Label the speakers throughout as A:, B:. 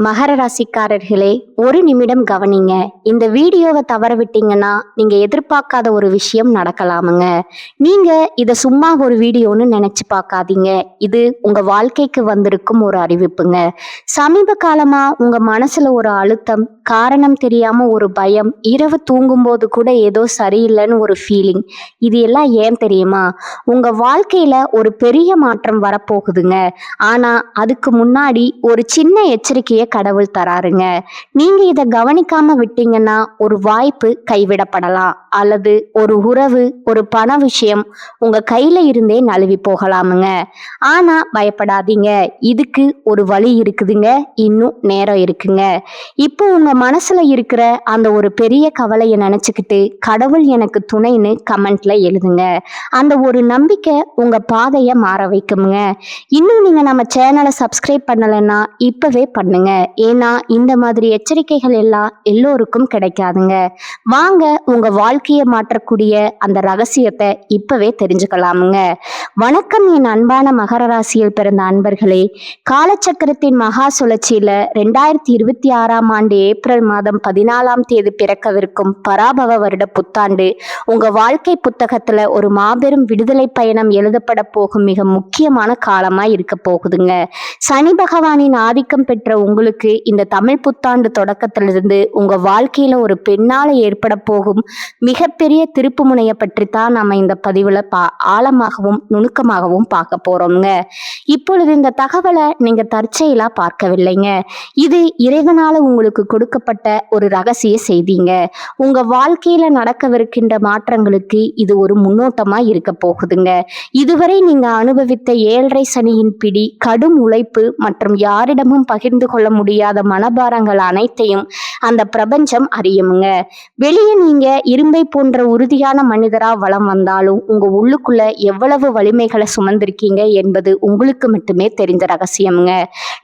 A: மகர ராசிக்காரர்களே, ஒரு நிமிடம் கவனிங்க. இந்த வீடியோவை தவற விட்டீங்கன்னா நீங்க எதிர்பார்க்காத ஒரு விஷயம் நடக்கலாமுங்க. நீங்க இத சும்மா ஒரு வீடியோன்னு நினைச்சு பார்க்காதீங்க. இது உங்க வாழ்க்கைக்கு வந்திருக்கும் ஒரு அறிவிப்புங்க. சமீப காலமா உங்க மனசுல ஒரு அழுத்தம், காரணம் தெரியாம ஒரு பயம், இரவு தூங்கும்போது கூட ஏதோ சரியில்லைன்னு ஒரு ஃபீலிங். இது எல்லாம் ஏன் தெரியுமா? உங்க வாழ்க்கையில ஒரு பெரிய மாற்றம் வரப்போகுதுங்க. ஆனா அதுக்கு முன்னாடி ஒரு சின்ன எச்சரிக்கையை கடவுள் தராருங்க. நீங்க இத கவனிக்காம விட்டீங்கன்னா ஒரு வாய்ப்பு கைவிடப்படலாம், அல்லது ஒரு உறவு, ஒரு பண விஷயம் உங்க கையில இருந்தே நழுவி போகலாமுங்க. ஆனா பயப்படாதீங்க, இதுக்கு ஒரு வழி இருக்குதுங்க. இன்னும் நேரம் இருக்குங்க. இப்போ உங்க மனசுல இருக்கிற அந்த ஒரு பெரிய கவலையை நினைச்சுக்கிட்டு கடவுள் எனக்கு துணைன்னு கமெண்ட்ல எழுதுங்க. அந்த ஒரு நம்பிக்கை உங்க பாதையை மாற வைக்குமுங்க. இன்னும் நீங்க நம்ம சேனலை சப்ஸ்கிரைப் பண்ணலைன்னா இப்பவே பண்ணுங்க. ஏன்னா இந்த மாதிரி எச்சரிக்கைகள் எல்லாம் எல்லோருக்கும் கிடைக்காதுங்க. வாங்க உங்க வாழ்க்கையை மாற்றக்கூடிய அந்த ரகசியத்தை இப்பவே தெரிஞ்சுக்கலாமுங்க. வணக்கம் என் அன்பான மகர ராசியில் பிறந்த அன்பர்களே. காலச்சக்கரத்தின் மகா சுழற்சியில 2026ஆம் ஆண்டு ஏப்ரல் மாதம் 14ஆம் தேதி பிறக்கவிருக்கும் பராபவ வருட புத்தாண்டு உங்க வாழ்க்கை புத்தகத்துல ஒரு மாபெரும் விடுதலை பயணம் எழுதப்பட போகும் மிக முக்கியமான காலமா இருக்க போகுதுங்க. சனி பகவானின் ஆதிக்கம் பெற்ற உங்களுக்கு இந்த தமிழ் புத்தாண்டு தொடக்கத்திலிருந்து உங்க வாழ்க்கையில ஒரு பெண்ணால ஏற்பட போகும் மிகப்பெரிய திருப்பு முனையை பற்றி தான் நம்ம இந்த பதிவுல ஆழமாகவும் நுணுக்கமாகவும் பார்க்க போறோம்ங்க. இப்பொழுது இந்த தகவலை நீங்க தற்செயலா பார்க்கவில்லைங்க. இது இறைவனால உங்களுக்கு கொடுக்கப்பட்ட ஒரு ரகசிய செய்திங்க. உங்க வாழ்க்கையில நடக்கவிருக்கின்ற மாற்றங்களுக்கு இது ஒரு முன்னோட்டமா இருக்க போகுதுங்க. இதுவரை நீங்க அனுபவித்த 7.5 சனியின் பிடி, கடும் உழைப்பு மற்றும் யாரிடமும் பகிர்ந்து கொள்ள முடியாத மனபாரங்கள் அனைத்தையும் அந்த பிரபஞ்சம் அறியுமுங்க. வெளியே நீங்க இரும்பை போன்ற உறுதியான மனிதரா வலம் வந்தாலும் உங்க உள்ளுக்குள்ள எவ்வளவு வலிமைகளை சுமந்திருக்கீங்க என்பது உங்களுக்கு மட்டுமே தெரிந்த ரகசியமுங்க.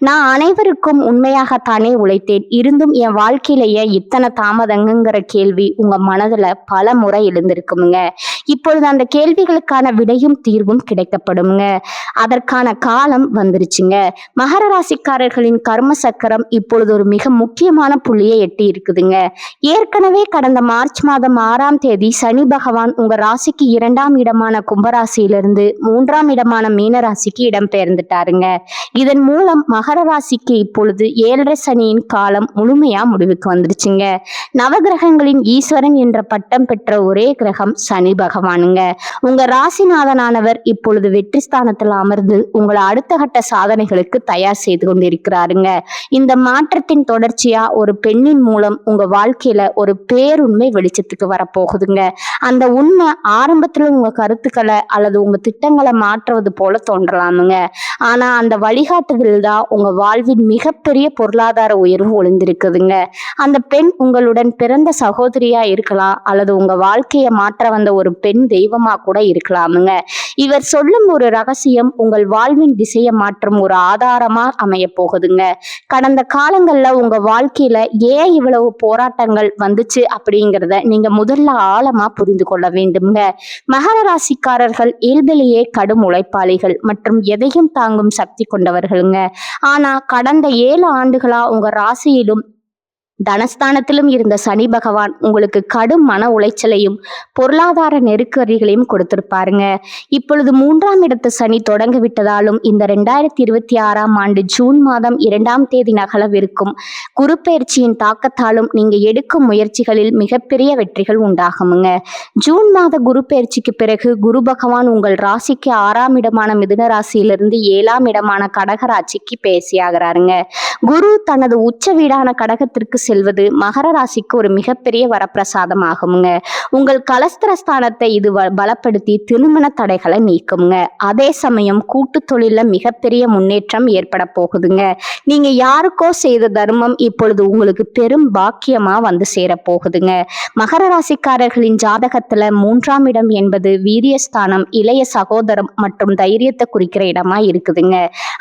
A: நான் அனைவருக்கும் உண்மையாகத்தானே உழைத்தேன், இருந்தும் என் வாழ்க்கையிலேயே இத்தனை தாமதங்கிற கேள்வி உங்க மனதுல பல முறை எழுந்திருக்குமுங்க. இப்பொழுது அந்த கேள்விகளுக்கான விடையும் தீர்வும் கிடைக்கப்படுங்க. அதற்கான காலம் வந்துருச்சுங்க. மகர ராசிக்காரர்களின் கர்ம சக்கரம் இப்பொழுது ஒரு மிக முக்கியமான புள்ளியை எட்டி இருக்குதுங்க. ஏற்கனவே கடந்த மார்ச் மாதம் 6ஆம் தேதி சனி பகவான் உங்க ராசிக்கு 2ஆம் இடமான கும்பராசியிலிருந்து 3ஆம் இடமான மீன ராசிக்கு இடம் பெயர்ந்துட்டாருங்க. இதன் மூலம் மகர ராசிக்கு இப்பொழுது 7.5 சனியின் காலம் முழுமையா முடிவுக்கு வந்துருச்சுங்க. நவகிரகங்களின் ஈஸ்வரன் என்ற பட்டம் பெற்ற ஒரே கிரகம் சனி பகவானுங்க. உங்க ராசிநாதனானவர் இப்பொழுது வெற்றி ஸ்தானத்தில் அமர்ந்து உங்களை அடுத்த கட்ட சாதனைகளுக்கு தயார் செய்து கொண்டிருக்கிறாருங்க. இந்த மாற்றத்தின் தொடர்ச்சியா ஒரு பெண்ணின் மூலம் உங்க வாழ்க்கையில ஒரு பேருண்மை வெளிச்சத்துக்கு வரப்போகுதுங்க. அந்த உண்மை ஆரம்பத்துல உங்க கருத்துக்களை அல்லது உங்க திட்டங்களை மாற்றுவது போல தோன்றலாமுங்க. ஆனா அந்த வழிகாட்டுதல் தான் உங்க வாழ்வின் மிகப்பெரிய பொருளாதார உயர்வு ஒளிந்திருக்குதுங்க. அந்த பெண் உங்களுடன் பிறந்த சகோதரியா இருக்கலாம், அல்லது உங்க வாழ்க்கையை மாற்ற வந்த ஒரு பெண் தெய்வமா கூட இருக்கலாமுங்க. இவர் சொல்லும் ஒரு ரகசியம் உங்கள் வாழ்வின் திசையை மாற்றும் ஒரு ஆதாரமா அமைய போகுதுங்க. கடந்த காலங்கள்ல உங்க வாழ்க்கையில ஏன் இவ்வளவு போராட்டங்கள் வந்துச்சு அப்படிங்கிறத நீங்க முதல்ல ஆழமா புரிந்து கொள்ள வேண்டும்ங்க. மகர ராசிக்காரர்கள் இயல்பிலேயே கடும் உழைப்பாளிகள் மற்றும் எதையும் தாங்கும் சக்தி கொண்டவர்களுங்க. ஆனா கடந்த 7 ஆண்டுகளா உங்க ராசியிலும் தனஸ்தானத்திலும் இருந்த சனி பகவான் உங்களுக்கு கடும் மன உளைச்சலையும் பொருளாதார நெருக்கடிகளையும் கொடுத்திருப்பாருங்க. இப்பொழுது 3ஆம் இடத்து சனி தொடங்கி விட்டதாலும் இந்த 2026ஆம் ஆண்டு ஜூன் மாதம் 2ஆம் தேதி நகலவிருக்கும் குரு பயிற்சியின் தாக்கத்தாலும் நீங்க எடுக்கும் முயற்சிகளில் மிகப்பெரிய வெற்றிகள் உண்டாகுமுங்க. ஜூன் மாத குரு பயிற்சிக்கு பிறகு குரு பகவான் உங்கள் ராசிக்கு 6ஆம் இடமான மிதுன ராசியிலிருந்து 7ஆம் இடமான கடக ராசிக்கு பேசியாகிறாருங்க. குரு தனது உச்ச வீடான கடகத்திற்கு செல்வது மகர ராசிக்கு ஒரு மிகப்பெரிய வரப்பிரசாதம் ஆகுங்க. உங்கள் கலஸ்திரஸ்தானத்தை இது பலப்படுத்தி திருமண தடைகளை நீக்குங்க. அதே சமயம் கூட்டு தொழில மிகப்பெரிய முன்னேற்றம் ஏற்பட போகுதுங்க. நீங்க யாருக்கோ செய்த தர்மம் இப்பொழுது உங்களுக்கு பெரும் பாக்கியமா வந்து சேர போகுதுங்க. மகர ராசிக்காரர்களின் ஜாதகத்துல 3ஆம் இடம் என்பது வீரியஸ்தானம், இளைய சகோதரம் மற்றும் தைரியத்தை குறிக்கிற இடமா இருக்குதுங்க.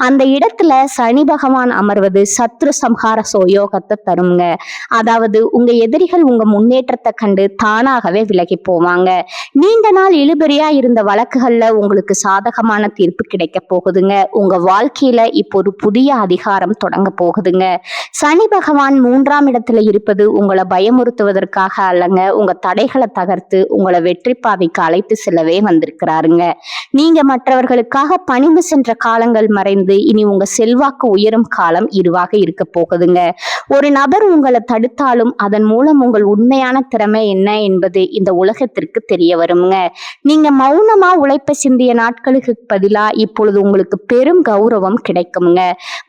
A: அந்த இடத்துல சனி பகவான் அமர்வது சத்ரு சம்ஹார சோயோகத்தை தருங்க. அதாவது உங்க எதிரிகள் உங்க முன்னேற்றத்தை கண்டு தானாகவே விலகி போவாங்க. நீண்ட நாள் இழுபறியா இருந்த வழக்குகள்ல உங்களுக்கு சாதகமான தீர்ப்பு கிடைக்க போகுதுங்க. உங்க வாழ்க்கையில இப்போ ஒரு புதிய அதிகாரம் தொடங்க போகுதுங்க. சனி பகவான் 3ஆம் இடத்துல இருப்பது உங்களை பயமுறுத்துவதற்காக அல்லங்க, உங்க தடைகளை தகர்த்து உங்களை வெற்றி பாதைக்கு அழைத்து செல்லவே வந்திருக்கிறாருங்க. நீங்க மற்றவர்களுக்காக பணிவு சென்ற காலங்கள் மறைந்து இனி உங்க செல்வாக்கு உயரும் காலம் இதுவாக இருக்க போகுதுங்க. ஒரு நபர் உங்களை தடுத்தாலும் அதன் மூலம் உங்கள் உண்மையான திறமை என்ன என்பது இந்த உலகத்திற்கு தெரிய வருங்க. நீங்க மௌனமா உழைப்ப சிந்திய நாட்களுக்கு பதிலா இப்பொழுது உங்களுக்கு பெரும் கௌரவம் கிடைக்குங்க.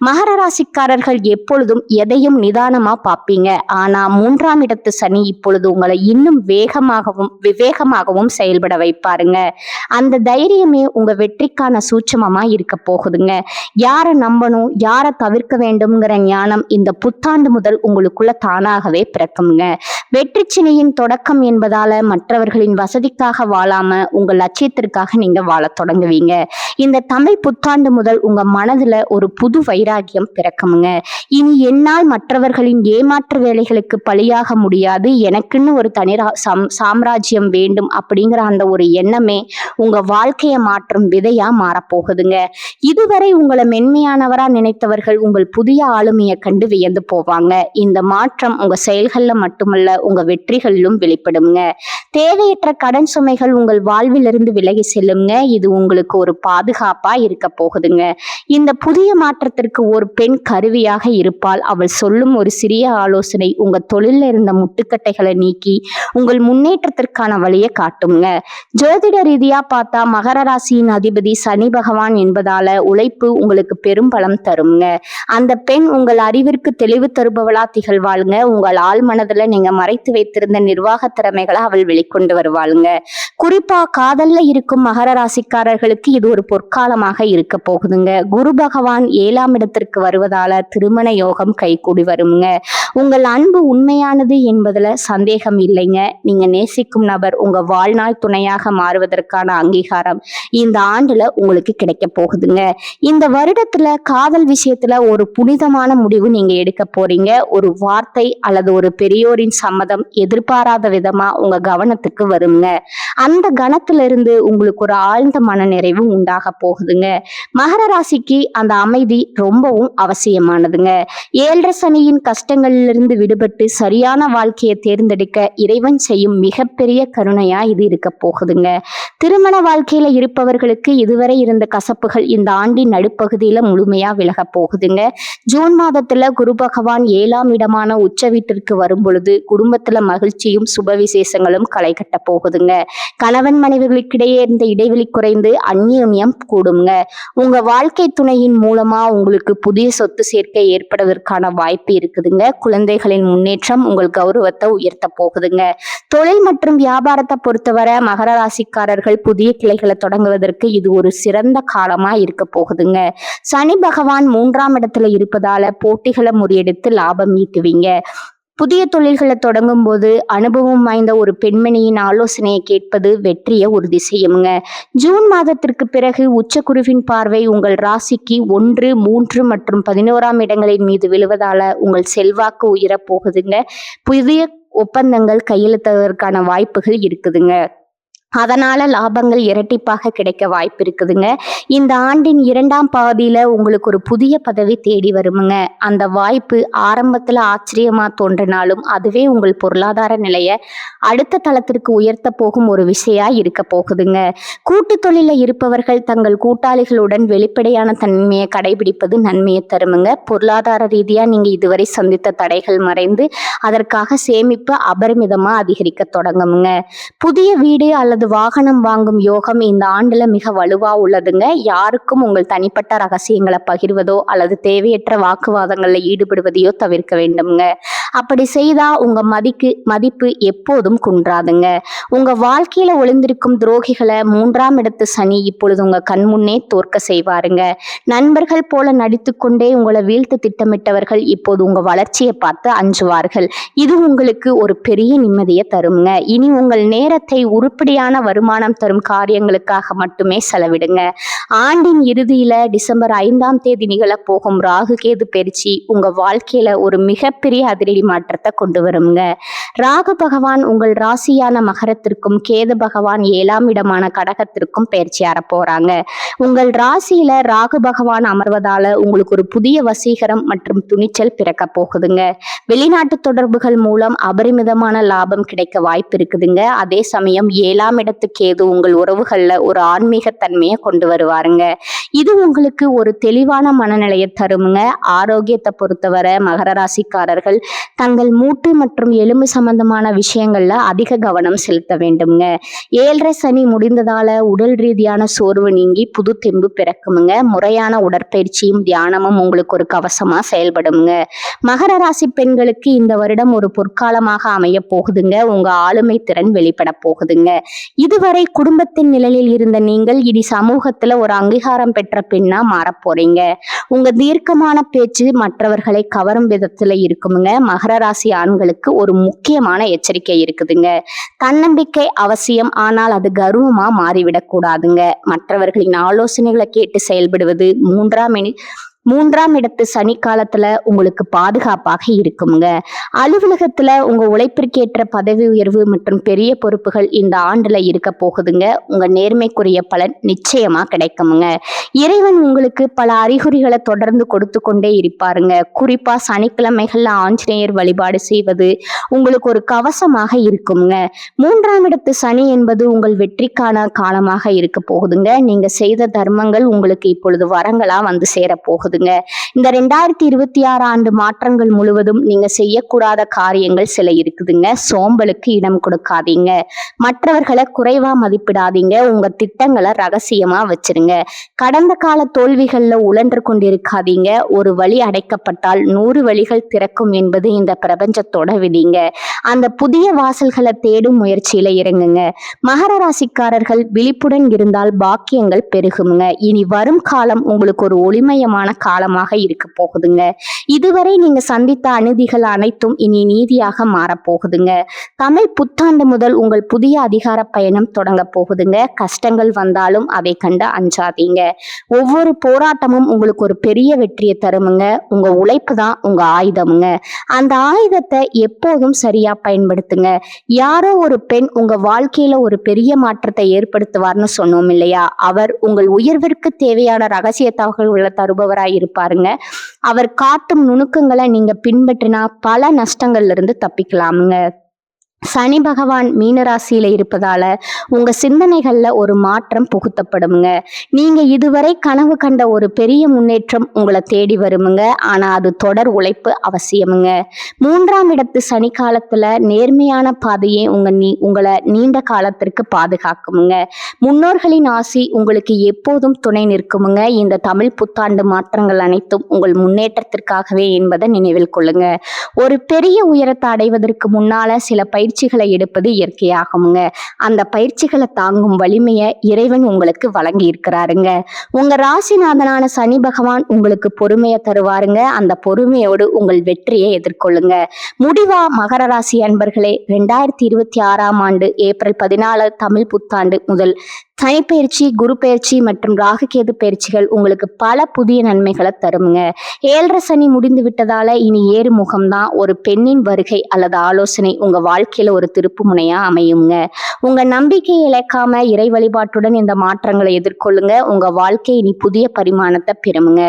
A: மகர ராசிக்காரர்கள் எப்பொழுதும் எதையும் நிதானமா பார்ப்பீங்க. ஆனா 3ஆம் இடத்து சனி இப்பொழுது உங்களை இன்னும் வேகமாகவும் விவேகமாகவும் செயல்பட வைப்பாருங்க. அந்த தைரியமே உங்க வெற்றிக்கான சூட்சமமா இருக்க போகுதுங்க. யாரை நம்பணும், யாரை தவிர்க்க வேண்டும்ங்கிற ஞானம் இந்த புத்தாண்டு முதல் உங்களுக்குள்ள தானாகவே பிறக்குங்க. வெற்றி சினையின் தொடக்கம் என்பதால மற்றவர்களின் வசதிக்காக வாழாம உங்க லட்சியத்திற்காக நீங்க வாழ தொடங்குவீங்க. இந்த தமிழ் புத்தாண்டு முதல் உங்க மனதுல ஒரு புது வைராகியம் பிறக்குங்க. இனி என்னால் மற்றவர்களின் ஏமாற்று வேலைகளுக்கு பலியாக முடியாது, எனக்குன்னு ஒரு தனி சாம்ராஜ்யம் வேண்டும் அப்படிங்கிற அந்த ஒரு எண்ணமே உங்க வாழ்க்கையை மாற்றும் விதையா மாறப்போகுதுங்க. இதுவரை உங்களை மென்மையானவரா நினைத்தவர்கள் உங்கள் புதிய ஆளுமையை கண்டு வியந்து போவாங்க. இந்த மாற்றம் உங்க செயல்கள்ல மட்டுமல்ல உங்க வெற்றிகளிலும் வெளிப்படுங்க. தேவையற்ற கடன் சுமைகள் உங்கள் வாழ்விலிருந்து விலகி செல்லுங்க. இது உங்களுக்கு ஒரு பாதுகாப்பா இருக்க போகுதுங்க. இந்த புதிய மாற்றத்திற்கு ஒரு பெண் கருவியாக இருப்பால். அவள் சொல்லும் ஒரு சிறிய ஆலோசனை உங்க தொழில இருந்த முட்டுக்கட்டைகளை நீக்கி உங்கள் முன்னேற்றத்திற்கான வழியை காட்டுங்க. ஜோதிட ரீதியா பார்த்தா மகர ராசியின் அதிபதி சனி பகவான் என்பதால உழைப்பு உங்களுக்கு பெரும் பலம் தருங்க. அந்த பெண் உங்கள் அறிவிற்கு தெளிவு தருபவளா திகழ்வாளுங்க. உங்கள் ஆள் மனதுல நீங்க மறைத்து வைத்திருந்த நிர்வாக திறமைகளை அவள் வெளிக்கொண்டு வருவாளுங்க. குறிப்பா காதல்ல இருக்கும் மகர ராசிக்காரர்களுக்கு இது ஒரு பொற்காலமாக இருக்க போகுதுங்க. குரு பகவான் 7ஆம் இடத்திற்கு வருவதால திருமண யோகம் கைகூடி வருங்க. உங்கள் அன்பு உண்மையானது என்பதுல சந்தேகம் இல்லைங்க. நீங்க நேசிக்கும் நபர் உங்க வாழ்நாள் துணையாக மாறுவதற்கான அங்கீகாரம் இந்த ஆண்டுல உங்களுக்கு கிடைக்க போகுதுங்க. இந்த வருடத்துல காதல் விஷயத்துல ஒரு புனிதமான முடிவு நீங்க எடுக்க போறீங்க. ஒரு வார்த்தை அல்லது ஒரு பெரியோரின் சம்மதம் எதிர்பாராத விதமா உங்க கவனத்துக்கு வருங்க. அந்த கணத்திலிருந்து உங்களுக்கு ஒரு ஆழ்ந்த மனநிறைவு உண்டாக போகுதுங்க. மகர ராசிக்கு அந்த அமைதி ரொம்பவும் அவசியமானதுங்க. 7.5 சனியின் கஷ்டங்களிலிருந்து விடுபட்டு சரியான வாழ்க்கையை தேர்ந்தெடுக்க இறைவன் செய்யும் மிகப்பெரிய கருணையா இது இருக்க போகுதுங்க. திருமண வாழ்க்கையில இருப்பவர்களுக்கு இதுவரை இருந்த கசப்புகள் இந்த ஆண்டின் நடுப்பகுதியில முழுமையா விலக போகுதுங்க. ஜூன் மாதத்துல குரு பகவான் 7ஆம் இடமான உச்ச வீட்டிற்கு வரும் பொழுது குடும்பத்துல மகிழ்ச்சியும் சுப விசேஷங்களும் களை கட்ட போகுதுங்க. கணவன் மனைவிகளுக்கிடையே இருந்த இடைவெளி குறைந்து அந்யோன்யம் கூடுங்க. உங்க வாழ்க்கை துணையின் மூலமா உங்களுக்கு புதிய சொத்து சேர்க்கை ஏற்படுவதற்கான வாய்ப்பு இருக்குதுங்க. குழந்தைகளின் முன்னேற்றம் உங்கள் கௌரவத்தை உயர்த்த போகுதுங்க. தொழில் மற்றும் வியாபாரத்தை பொறுத்தவரை மகர ராசிக்காரர்கள் புதிய கிளைகளை தொடங்குவதற்கு இது ஒரு சிறந்த காலமா இருக்க போகுதுங்க. சனி பகவான் 3ஆம் இடத்துல இருப்பதால போட்டிகளை முறியடித்து லாபம் ஈட்டுவீங்க. புதிய தொழில்களை தொடங்கும் போது அனுபவம் வாய்ந்த ஒரு பெண்மணியின் ஆலோசனையை கேட்பது வெற்றியை உறுதி செய்யுங்க. ஜூன் மாதத்திற்கு பிறகு உச்சகுருவின் பார்வை உங்கள் ராசிக்கு 1, 3 மற்றும் 11ஆம் இடங்களின் மீது விழுவதால உங்கள் செல்வாக்கு உயரப் போகுதுங்க. புதிய ஒப்பந்தங்கள் கையெழுத்துவதற்கான வாய்ப்புகள் இருக்குதுங்க. அதனால லாபங்கள் இரட்டிப்பாக கிடைக்க வாய்ப்பு இருக்குதுங்க. இந்த ஆண்டின் 2ஆம் பாதியில உங்களுக்கு ஒரு புதிய பதவி தேடி வருமுங்க. அந்த வாய்ப்பு ஆரம்பத்துல ஆச்சரியமா தோன்றினாலும் அதுவே உங்கள் பொருளாதார நிலையை அடுத்த தளத்திற்கு உயர்த்த போகும் ஒரு விஷயா இருக்க போகுதுங்க. கூட்டு தொழில இருப்பவர்கள் தங்கள் கூட்டாளிகளுடன் வெளிப்படையான தன்மையை கடைபிடிப்பது நன்மையை தருமுங்க. பொருளாதார ரீதியா நீங்க இதுவரை சந்தித்த தடைகள் மறைந்து அதற்காக சேமிப்பு அபரிமிதமா அதிகரிக்க தொடங்குமுங்க. புதிய வீடு அல்லது வாகனம் வாங்கும் யோகம் இந்த ஆண்டுல மிக வலுவா உள்ளதுங்க. யாருக்கும் உங்கள் தனிப்பட்ட ரகசியங்களை பகிர்வதோ அல்லது தேவையற்ற வாக்குவாதங்கள்ல ஈடுபடுவதையோ தவிர்க்க வேண்டும்ங்க. அப்படி செய்தா உங்க மதிப்பு எப்போதும் குன்றாதுங்க. உங்க வாழ்க்கையில ஒளிந்திருக்கும் துரோகிகளை 3ஆம் இடத்து சனி இப்பொழுது உங்க கண் முன்னே தோற்க செய்வாருங்க. நண்பர்கள் போல நடித்துக்கொண்டே உங்களை வீழ்த்து திட்டமிட்டவர்கள் இப்போது உங்க வளர்ச்சியை பார்த்து அஞ்சுவார்கள். இது உங்களுக்கு ஒரு பெரிய நிம்மதியை தருங்க. இனி உங்கள் நேரத்தை உருப்படியான வருமானம் தரும் காரியங்களுக்காக மட்டுமே செலவிடுங்க. ஆண்டின் இறுதியில டிசம்பர் 5ஆம் தேதி நிகழ போகும் ராகு கேது பெயர்ச்சி உங்க வாழ்க்கையில ஒரு மிகப்பெரிய அதிரடி மாற்றத்தை கொண்டு வருங்க. ராகு பகவான் உங்கள் ராசியான மகரத்திற்கும் கேது பகவான் 7ஆம் இடமான கடகத்திற்கும் பயிற்சியார போறாங்க. உங்கள் ராசியில ராகு பகவான் அமர்வதால உங்களுக்கு ஒரு புதிய வசீகரம் மற்றும் துணிச்சல் பிறக்க போகுதுங்க. வெளிநாட்டு தொடர்புகள் மூலம் அபரிமிதமான லாபம் கிடைக்க வாய்ப்பு இருக்குதுங்க. அதே சமயம் 7ஆம் இடத்து கேது உங்கள் உறவுகள்ல ஒரு ஆன்மீகத்தன்மையை கொண்டு வருவாருங்க. இது உங்களுக்கு ஒரு தெளிவான மனநிலையை தருமுங்க. ஆரோக்கியத்தை பொறுத்தவரை மகர ராசிக்காரர்கள் தங்கள் மூட்டு மற்றும் எலும்பு சம்பந்தமான விஷயங்கள்ல அதிக கவனம் செலுத்த வேண்டும்ங்க. 7.5 சனி முடிந்ததால உடல் ரீதியான சோர்வு நீங்கி புது தெம்பு பிறக்குமுங்க. முறையான உடற்பயிற்சியும் தியானமும் உங்களுக்கு ஒரு கவசமா செயல்படுங்க. மகர ராசி பெண்களுக்கு இந்த வருடம் ஒரு பொற்காலமாக அமைய போகுதுங்க. உங்க ஆளுமை திறன் வெளிப்பட போகுதுங்க. இதுவரை குடும்பத்தின் நிலையில் இருந்த நீங்கள் இனி சமூகத்துல ஒரு அங்கீகாரம் பெற்ற பெண்ணா மாறப் போறீங்க. உங்க தீர்க்கமான பேச்சு மற்றவர்களை கவரும் விதத்துல இருக்குமுங்க. மகர ராசி ஆண்களுக்கு ஒரு முக்கியமான எச்சரிக்கை இருக்குதுங்க. தன்னம்பிக்கை அவசியம், ஆனால் அது கர்வமா மாறிவிடக் கூடாதுங்க. மற்றவர்களின் ஆலோசனைகளை கேட்டு செயல்படுவது மூன்றாம் இடத்து சனி காலத்துல உங்களுக்கு பாதுகாப்பாக இருக்குங்க. அலுவலகத்துல உங்க உழைப்பிற்கேற்ற பதவி உயர்வு மற்றும் பெரிய பொறுப்புகள் இந்த ஆண்டுல இருக்க போகுதுங்க. உங்க நேர்மைக்குரிய பலன் நிச்சயமா கிடைக்குமுங்க. இறைவன் உங்களுக்கு பல அறிகுறிகளை தொடர்ந்து கொடுத்து கொண்டே இருப்பாருங்க. குறிப்பா சனிக்கிழமைகள்ல ஆஞ்சநேயர் வழிபாடு செய்வது உங்களுக்கு ஒரு கவசமாக இருக்குங்க. 3ஆம் இடத்து சனி என்பது உங்கள் வெற்றிக்கான காலமாக இருக்க போகுதுங்க. நீங்க செய்த தர்மங்கள் உங்களுக்கு இப்பொழுது வரங்களா வந்து சேர போகுது. இந்த 2026 ஆண்டு மாற்றங்கள் முழுவதும் நீங்க செய்யக்கூடாத காரியங்கள் சில இருக்குதுங்க. சோம்பலுக்கு இடம் கொடுக்காதீங்க. மற்றவர்களை குறைவா மதிப்பிடாதீங்க. உங்க திட்டங்களை ரகசியமா வச்சிருங்க. கடந்த கால தோல்விகள்ல உழன்று கொண்டிருக்காதீங்க. ஒரு வழி அடைக்கப்பட்டால் 100 வழிகள் திறக்கும் என்பது இந்த பிரபஞ்சத்தோட விதிங்க. அந்த புதிய வாசல்களை தேடும் முயற்சியில இறங்குங்க. மகர ராசிக்காரர்கள் விழிப்புடன் இருந்தால் பாக்கியங்கள் பெருகுங்க. இனி வரும் காலம் உங்களுக்கு ஒரு ஒளிமயமான காலமாக இருக்க போகுதுங்க. இதுவரை நீங்க சந்தித்த அநீதிகள் அனைத்தும் இனி நீதியாக மாறப்போகுதுங்க. தமிழ் புத்தாண்டு முதல் உங்கள் புதிய அதிகார பயணம் தொடங்க போகுதுங்க. கஷ்டங்கள் வந்தாலும் அதை கண்டு அஞ்சாதீங்க. ஒவ்வொரு போராட்டமும் உங்களுக்கு ஒரு பெரிய வெற்றியை தருமுங்க. உங்க உழைப்பு தான் உங்க ஆயுதமுங்க. அந்த ஆயுதத்தை எப்போதும் சரியா பயன்படுத்துங்க. யாரோ ஒரு பெண் உங்க வாழ்க்கையில ஒரு பெரிய மாற்றத்தை ஏற்படுத்துவார்னு சொன்னோம் இல்லையா? அவர் உங்கள் உயர்விற்கு தேவையான ரகசிய தகவல்களை தருபவராய் இருப்பாருங்க. அவர் காட்டும் நுணுக்கங்களை நீங்க பின்பற்றினா பல நஷ்டங்கள்ல இருந்து தப்பிக்கலாமுங்க. சனி பகவான் மீனராசியில இருப்பதால உங்க சிந்தனைகள்ல ஒரு மாற்றம் புகுத்தப்படுங்க. நீங்க இதுவரை கனவு கண்ட ஒரு பெரிய முன்னேற்றம் உங்களை தேடி வருமுங்க. ஆனா அது தொடர் உழைப்பு அவசியமுங்க. 3ஆம் இடத்து சனி காலத்துல நேர்மையான பாதையே உங்களை நீண்ட காலத்திற்கு பாதுகாக்குமுங்க. முன்னோர்களின் ஆசி உங்களுக்கு எப்போதும் துணை நிற்குமுங்க. இந்த தமிழ் புத்தாண்டு மாற்றங்கள் அனைத்தும் உங்கள் முன்னேற்றத்திற்காகவே என்பதை நினைவில் கொள்ளுங்க. ஒரு பெரிய உயரத்தை அடைவதற்கு முன்னால சில பயிற்சிகளை எடுப்பது இயற்கையாகுங்க. அந்த பயிற்சிகளை தாங்கும் வலிமையை இறைவன் உங்களுக்கு வழங்கி இருக்கிறாருங்க. உங்க ராசிநாதனான சனி பகவான் உங்களுக்கு பொறுமையை தருவாருங்க. அந்த பொறுமையோடு உங்கள் வெற்றியை எதிர்கொள்ளுங்க. முடிவா மகர ராசி அன்பர்களே, 2026ஆம் ஆண்டு ஏப்ரல் 14 தமிழ் புத்தாண்டு முதல் சனிப்பெயர்ச்சி, குரு பயிற்சி மற்றும் ராகுகேது பயிற்சிகள் உங்களுக்கு பல புதிய நன்மைகளை தருமுங்க. 7.5 சனி முடிந்து விட்டதால இனி ஏறு முகம்தான். ஒரு பெண்ணின் வருகை அல்லது ஆலோசனை உங்க வாழ்க்கையில ஒரு திருப்பு முனையா அமையுங்க. உங்க நம்பிக்கையை இழக்காம இறை வழிபாட்டுடன் இந்த மாற்றங்களை எதிர்கொள்ளுங்க. உங்க வாழ்க்கை இனி புதிய பரிமாணத்தை பெறுமுங்க.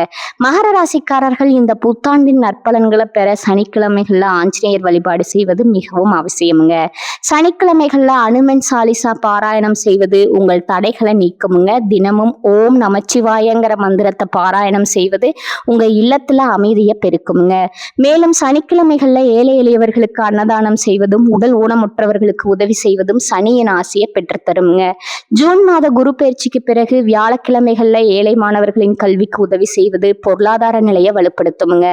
A: மகர ராசிக்காரர்கள் இந்த புத்தாண்டின் நற்பலன்களை பெற சனிக்கிழமைகள்ல ஆஞ்சநேயர் வழிபாடு செய்வது மிகவும் அவசியமுங்க. சனிக்கிழமைகள்ல அனுமன் சாலிசா பாராயணம் செய்வது உங்கள் தடைகளை நீக்குமுங்க. தினமும் ஓம் நமச்சிவாயங்கிற மந்திரத்தை பாராயணம் செய்வது உங்க இல்லத்துல அமைதியை பெருக்குமுங்க. மேலும் சனிக்கிழமைகள்ல ஏழை எளியவர்களுக்கு அன்னதானம் செய்வதும் உடல் ஊனமுற்றவர்களுக்கு உதவி செய்வதும் சனியின் ஆசையை பெற்றுத்தருமுங்க. ஜூன் மாத குரு பயிற்சிக்கு பிறகு வியாழக்கிழமைகள்ல ஏழை மாணவர்களின் கல்விக்கு உதவி செய்வது பொருளாதார நிலையை வலுப்படுத்துமுங்க.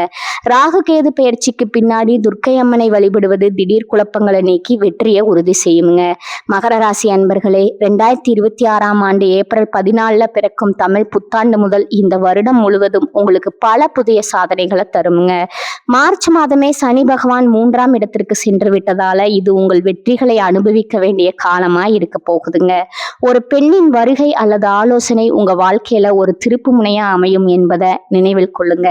A: ராகு கேது பயிற்சிக்கு பின்னாடி துர்க்கை அம்மனை வழிபடுவது திடீர் குழப்பங்களை நீக்கி வெற்றியை உறுதி செய்யுங்க. மகர ராசி அன்பர்களே, 2026 2026ஆம் ஆண்டு ஏப்ரல் 14 பிறக்கும் தமிழ் புத்தாண்டு முதல் இந்த வருடம் முழுவதும் உங்களுக்கு பல புதிய சாதனைகளை தருமுங்க. மார்ச் மாதமே சனி பகவான் 3ஆம் இடத்திற்கு சென்று விட்டதால இது உங்கள் வெற்றிகளை அனுபவிக்க வேண்டிய காலமா இருக்க போகுதுங்க. ஒரு பெண்ணின் வருகை அல்லது ஆலோசனை உங்க வாழ்க்கையில ஒரு திருப்பு முனையா அமையும் என்பதை நினைவில் கொள்ளுங்க.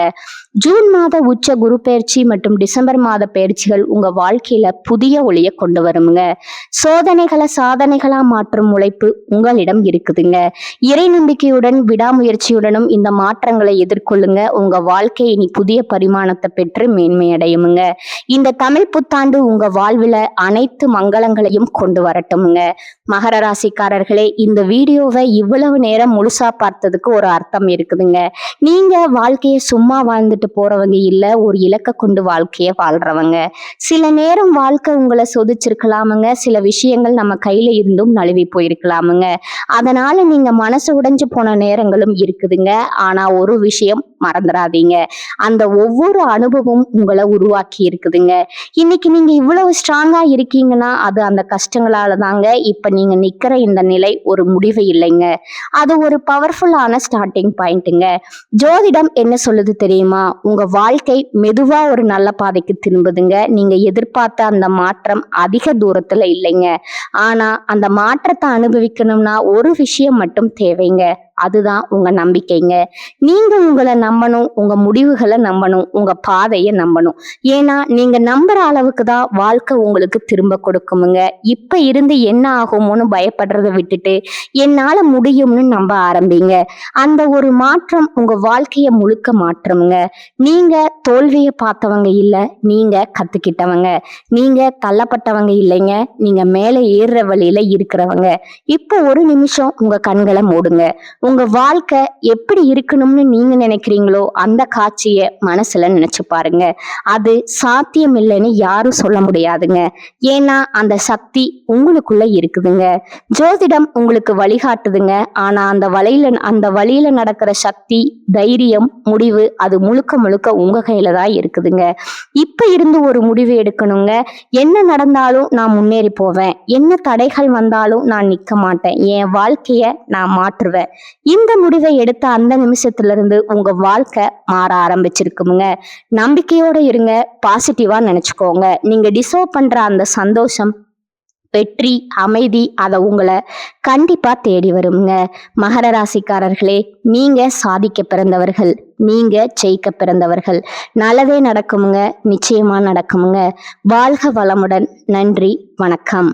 A: ஜூன் மாத உச்ச குரு பயிற்சி மற்றும் டிசம்பர் மாத பயிற்சிகள் உங்க வாழ்க்கையில புதிய ஒளியை கொண்டு வருங்க. சோதனைகளை சாதனைகளா மாற்றும் உழைப்பு உங்களிடம் இருக்குதுங்க. இறை நம்பிக்கையுடன் விடாமுயற்சியுடனும் இந்த மாற்றங்களை எதிர்கொள்ளுங்க. உங்க வாழ்க்கை இனி புதிய பரிமாணத்தை பெற்று மேன்மையடையுமுங்க. இந்த தமிழ் புத்தாண்டு உங்க வாழ்வுல அனைத்து மங்களங்களையும் கொண்டு வரட்டுமுங்க. மகர ராசிக்காரர்களே, இந்த வீடியோவை இவ்வளவு நேரம் முழுசா பார்த்ததுக்கு ஒரு அர்த்தம் இருக்குதுங்க. நீங்க வாழ்க்கையை சும்மா வாழ்ந்துட்டு போறவங்க இல்ல, ஒரு இலக்க கொண்டு வாழ்க்கைய வாழ்றவங்க. சில நேரம் வாழ்க்கை உங்களை சொதிச்சிருக்கலாமுங்க, சில விஷயங்கள் நம்ம கையில இருந்தும் நழுவி போயிருக்கலாமுங்க. அதனால நீங்க மனசு உடைஞ்சு போன நேரங்களும் இருக்குதுங்க. ஆனா ஒரு விஷயம் மறந்துடாதீங்க, அந்த ஒவ்வொரு அனுபவமும் உங்களை உருவாக்கி இருக்குதுங்க. இன்னைக்கு நீங்க இவ்வளவு ஸ்ட்ராங்கா இருக்கீங்கன்னா அது அந்த கஷ்டங்களால தாங்க. இப்ப நீங்க நிக்கிற இந்த நிலை ஒரு முடிவு இல்லைங்க, அது ஒரு பவர்ஃபுல்லான ஸ்டார்டிங் பாயிண்ட்டுங்க. ஜோதிடம் என்ன சொல்லுது தெரியுமா? உங்க வாழ்க்கை மெதுவா ஒரு நல்ல பாதைக்கு திரும்புதுங்க. நீங்க எதிர்பார்த்த அந்த மாற்றம் அதிக தூரத்துல இல்லைங்க. ஆனா அந்த மாற்றத்தை அனுபவிக்கணும்னா ஒரு விஷயம் மட்டும் தேவைங்க, அதுதான் உங்க நம்பிக்கைங்க. நீங்க உங்களை நம்பணும், உங்க முடிவுகளை நம்பணும், உங்க பாதையை நம்பணும். ஏன்னா நீங்க நம்புற அளவுக்கு தான் வாழ்க்கை உங்களுக்கு திரும்ப கொடுக்குமுங்க. இப்ப இருந்து என்ன ஆகுமோன்னு பயப்படுறதை விட்டுட்டு என்னால முடியும்னு நம்ப ஆரம்பிங்க. அந்த ஒரு மாற்றம் உங்க வாழ்க்கையை முழுக்க மாற்றமுங்க. நீங்க தோல்வியை பார்த்தவங்க இல்ல, நீங்க கத்துக்கிட்டவங்க. நீங்க தள்ளப்பட்டவங்க இல்லைங்க, நீங்க மேல ஏறுற வழியில இருக்கிறவங்க. இப்போ ஒரு நிமிஷம் உங்க கண்களை மூடுங்க. உங்க வாழ்க்கை எப்படி இருக்கணும்னு நீங்க நினைக்கிறீங்களோ அந்த காட்சிய மனசுல நினைச்சு பாருங்க. அது சாத்தியம் இல்லைன்னு யாரும் சொல்ல முடியாதுங்க. ஏன்னா அந்த சக்தி உங்களுக்குள்ள இருக்குதுங்க. ஜோதிடம் உங்களுக்கு வழிகாட்டுதுங்க. ஆனா அந்த வழியில நடக்கிற சக்தி, தைரியம், முடிவு அது முழுக்க முழுக்க உங்க கையில தான் இருக்குதுங்க. இப்ப இருந்து ஒரு முடிவு எடுக்கணுங்க. என்ன நடந்தாலும் நான் முன்னேறி போவேன், என்ன தடைகள் வந்தாலும் நான் நிக்க மாட்டேன், என் வாழ்க்கைய நான் மாற்றுவேன். இந்த முடிவை எடுத்த அந்த நிமிஷத்துல இருந்து உங்க வாழ்க்கை மாற ஆரம்பிச்சிருக்குமுங்க. நம்பிக்கையோட இருங்க, பாசிட்டிவா நினைச்சுக்கோங்க. நீங்க டிசர்வ் பண்ற அந்த சந்தோஷம், வெற்றி, அமைதி அதை உங்களை கண்டிப்பா தேடி வருங்க. மகர ராசிக்காரர்களே, நீங்க சாதிக்க பிறந்தவர்கள், நீங்க ஜெயிக்க பிறந்தவர்கள். நல்லதே நடக்குமுங்க, நிச்சயமா நடக்குமுங்க. வாழ்க வளமுடன். நன்றி, வணக்கம்.